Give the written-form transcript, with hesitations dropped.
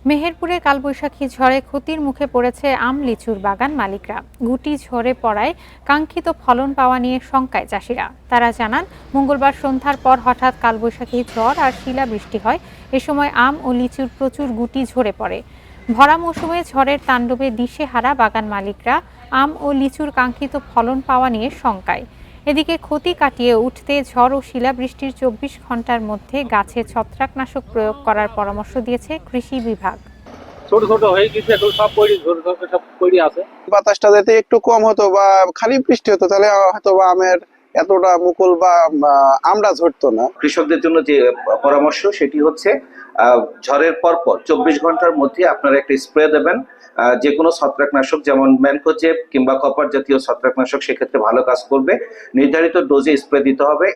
মেহেরপুরে কালবৈশাখী ঝড়ে ক্ষতির মুখে পড়েছে আম লিচুর বাগান মালিকরা। গুটি ঝরে পড়ায় কাঙ্ক্ষিত ফলন পাওয়া নিয়ে শঙ্কায় চাষিরা। তারা জানান, মঙ্গলবার সন্ধ্যার পর হঠাৎ কালবৈশাখী ঝড় আর শিলাবৃষ্টি হয়। এ সময় আম ও লিচুর প্রচুর গুটি ঝরে পড়ে। ভরা মৌসুমে ঝড়ের তাণ্ডবে দিশেহারা বাগান মালিকরা আম ও লিচুর কাঙ্ক্ষিত ফলন পাওয়া নিয়ে শঙ্কায়। এদিকে ক্ষতি কাটিয়ে উঠতে ঝড় ও শিলাবৃষ্টির ২৪ ঘন্টার মধ্যে গাছে ছত্রাকনাশক প্রয়োগ করার পরামর্শ দিয়েছে কৃষি বিভাগ। ছোট ছোট হয়ে গেছে, এখন সব পড়ি ছোট ছোট সব পড়ি আছে। বাতাসটা যদি একটু কম হতো বা খালি বৃষ্টি হতো তাহলে হয়তো বা আমের এতটা মুকুল বা আমটা ঝরতো না। কৃষকদের জন্য যে পরামর্শ সেটি হচ্ছে ঝড়ের পরপর ২৪ ঘন্টার মধ্যে আপনারা একটা স্প্রে দেবেন, যে কোনো ছত্রাকনাশক, যেমন ম্যানকোজেব কিংবা কপার জাতীয় ছত্রাকনাশক সেক্ষেত্রে ভালো কাজ করবে। নির্ধারিত ডোজে স্প্রে দিতে হবে।